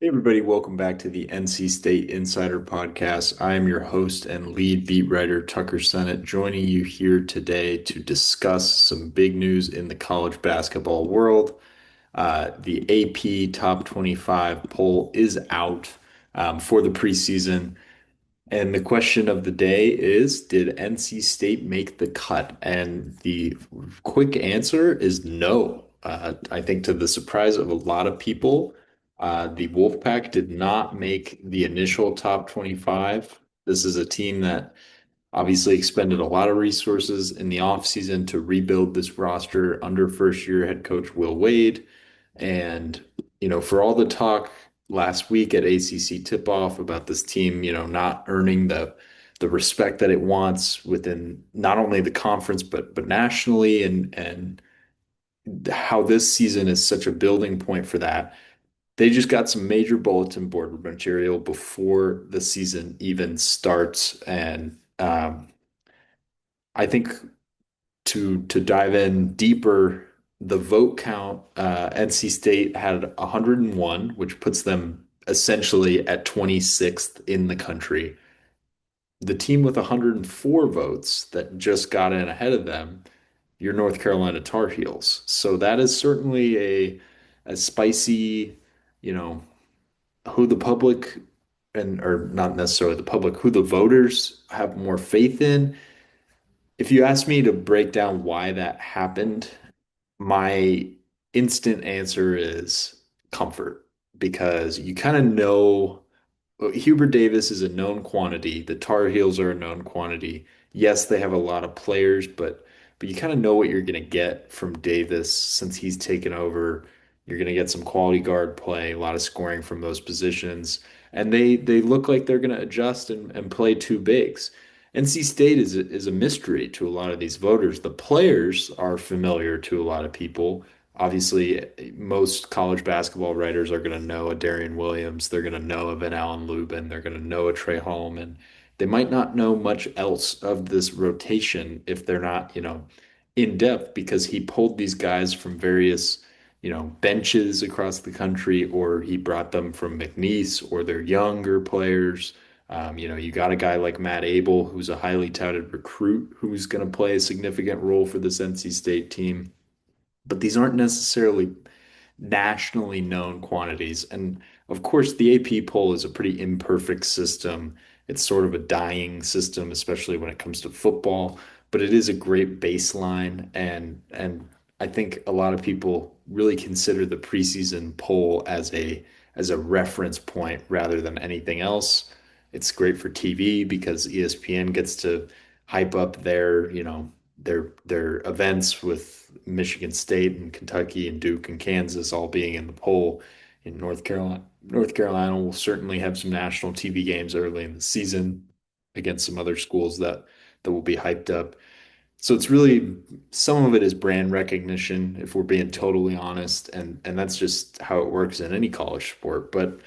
Hey everybody, welcome back to the NC State Insider Podcast. I am your host and lead beat writer, Tucker Sennett, joining you here today to discuss some big news in the college basketball world. The AP Top 25 poll is out for the preseason. And the question of the day is, did NC State make the cut? And the quick answer is no. I think to the surprise of a lot of people, the Wolfpack did not make the initial top 25. This is a team that obviously expended a lot of resources in the offseason to rebuild this roster under first year head coach Will Wade. And, for all the talk last week at ACC tip-off about this team, not earning the respect that it wants within not only the conference but nationally and how this season is such a building point for that. They just got some major bulletin board material before the season even starts. And I think to dive in deeper, the vote count, NC State had 101, which puts them essentially at 26th in the country. The team with 104 votes that just got in ahead of them, your North Carolina Tar Heels. So that is certainly a spicy, you know, who the public or not necessarily the public, who the voters have more faith in. If you ask me to break down why that happened, my instant answer is comfort because you kind of know Hubert Davis is a known quantity. The Tar Heels are a known quantity. Yes, they have a lot of players, but you kind of know what you're going to get from Davis since he's taken over. You're going to get some quality guard play, a lot of scoring from those positions, and they look like they're going to adjust and play two bigs. NC State is a mystery to a lot of these voters. The players are familiar to a lot of people. Obviously, most college basketball writers are going to know a Darian Williams. They're going to know of an Alan Lubin. They're going to know a Trey Holloman. They might not know much else of this rotation if they're not, in depth because he pulled these guys from various, benches across the country, or he brought them from McNeese or their younger players. You got a guy like Matt Abel, who's a highly touted recruit, who's going to play a significant role for this NC State team. But these aren't necessarily nationally known quantities. And of course, the AP poll is a pretty imperfect system. It's sort of a dying system, especially when it comes to football, but it is a great baseline. And I think a lot of people really consider the preseason poll as a reference point rather than anything else. It's great for TV because ESPN gets to hype up their events with Michigan State and Kentucky and Duke and Kansas all being in the poll. In North Carolina will certainly have some national TV games early in the season against some other schools that will be hyped up. So it's really some of it is brand recognition, if we're being totally honest, and that's just how it works in any college sport. But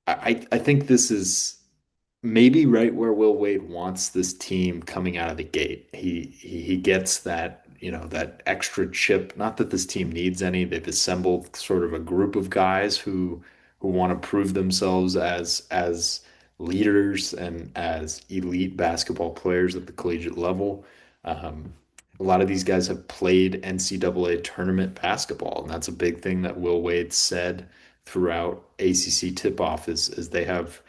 I think this is maybe right where Will Wade wants this team coming out of the gate. He gets that, that extra chip. Not that this team needs any. They've assembled sort of a group of guys who want to prove themselves as leaders and as elite basketball players at the collegiate level. Um, a lot of these guys have played NCAA tournament basketball, and that's a big thing that Will Wade said throughout ACC tip-off is they have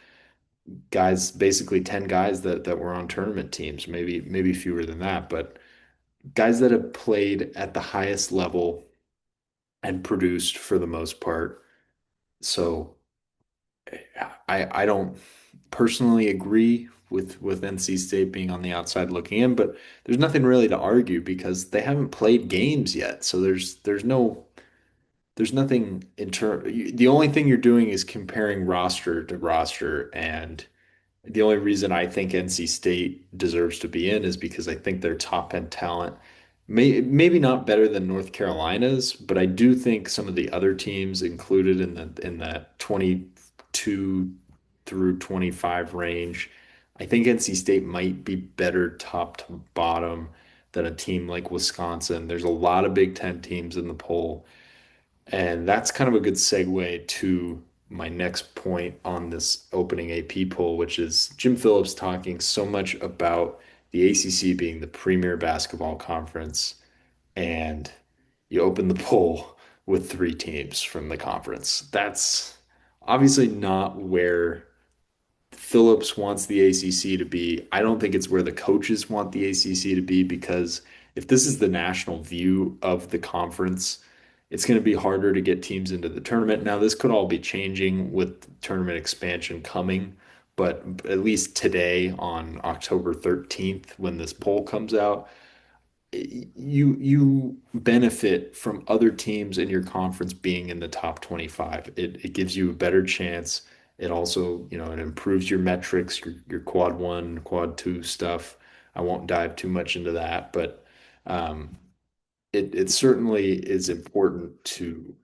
guys, basically 10 guys that were on tournament teams, maybe fewer than that, but guys that have played at the highest level and produced for the most part. So I don't personally agree with NC State being on the outside looking in, but there's nothing really to argue because they haven't played games yet. So there's nothing in turn. The only thing you're doing is comparing roster to roster, and the only reason I think NC State deserves to be in is because I think their top end talent maybe not better than North Carolina's, but I do think some of the other teams included in that 22 through 25 range, I think NC State might be better top to bottom than a team like Wisconsin. There's a lot of Big Ten teams in the poll, and that's kind of a good segue to my next point on this opening AP poll, which is Jim Phillips talking so much about the ACC being the premier basketball conference, and you open the poll with three teams from the conference. That's obviously not where Phillips wants the ACC to be. I don't think it's where the coaches want the ACC to be because if this is the national view of the conference, it's going to be harder to get teams into the tournament. Now, this could all be changing with tournament expansion coming, but at least today on October 13th, when this poll comes out, you benefit from other teams in your conference being in the top 25. It gives you a better chance. It also, it improves your metrics, your quad one, quad two stuff. I won't dive too much into that, but um, it certainly is important to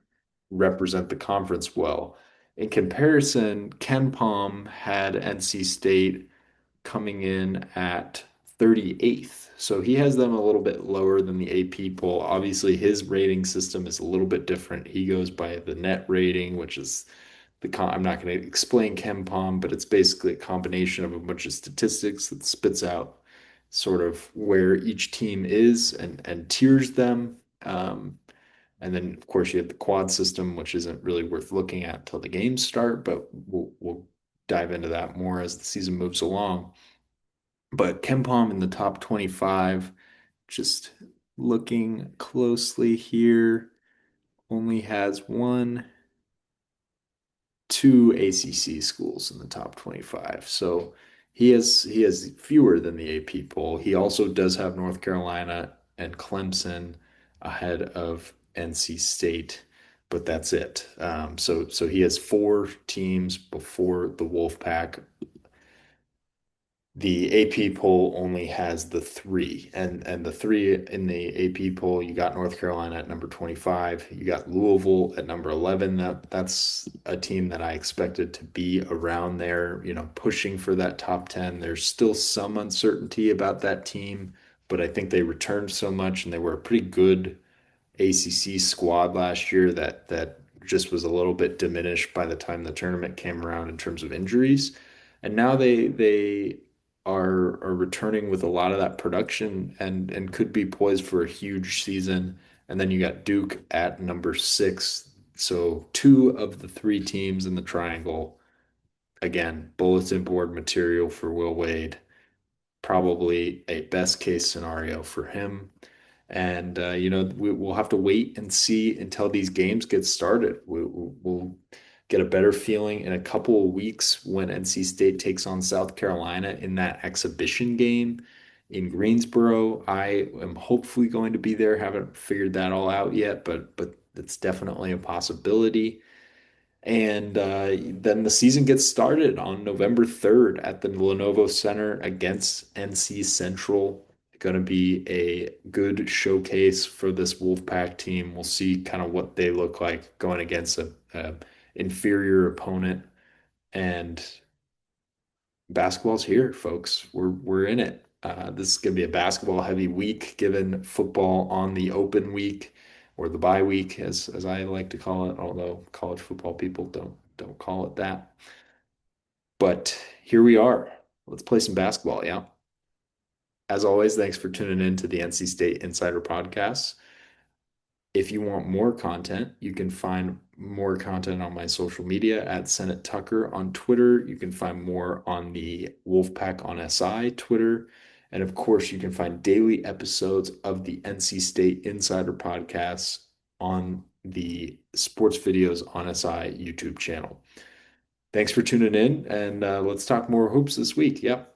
represent the conference well. In comparison, Ken Palm had NC State coming in at 38th. So he has them a little bit lower than the AP poll. Obviously, his rating system is a little bit different. He goes by the net rating, which is I'm not going to explain KenPom, but it's basically a combination of a bunch of statistics that spits out sort of where each team is and tiers them. And then, of course, you have the quad system, which isn't really worth looking at till the games start, but we'll dive into that more as the season moves along. But KenPom in the top 25, just looking closely here, only has two ACC schools in the top 25. So he has fewer than the AP poll. He also does have North Carolina and Clemson ahead of NC State, but that's it. So he has four teams before the Wolfpack. The AP poll only has the three, and the three in the AP poll, you got North Carolina at number 25, you got Louisville at number 11. That's a team that I expected to be around there, pushing for that top 10. There's still some uncertainty about that team, but I think they returned so much and they were a pretty good ACC squad last year that just was a little bit diminished by the time the tournament came around in terms of injuries. And now they are returning with a lot of that production and could be poised for a huge season. And then you got Duke at number 6. So two of the three teams in the triangle, again, bulletin board material for Will Wade, probably a best case scenario for him. And we'll have to wait and see until these games get started. We'll get a better feeling in a couple of weeks when NC State takes on South Carolina in that exhibition game in Greensboro. I am hopefully going to be there. Haven't figured that all out yet, but it's definitely a possibility. And then the season gets started on November 3rd at the Lenovo Center against NC Central. Going to be a good showcase for this Wolfpack team. We'll see kind of what they look like going against a inferior opponent. And basketball's here, folks. We're in it. This is going to be a basketball heavy week, given football on the open week or the bye week, as I like to call it, although college football people don't call it that. But here we are. Let's play some basketball, yeah. As always, thanks for tuning in to the NC State Insider Podcast. If you want more content, you can find more content on my social media at Senate Tucker on Twitter. You can find more on the Wolfpack on SI Twitter. And of course, you can find daily episodes of the NC State Insider Podcast on the Sports Videos on SI YouTube channel. Thanks for tuning in, and let's talk more hoops this week. Yep.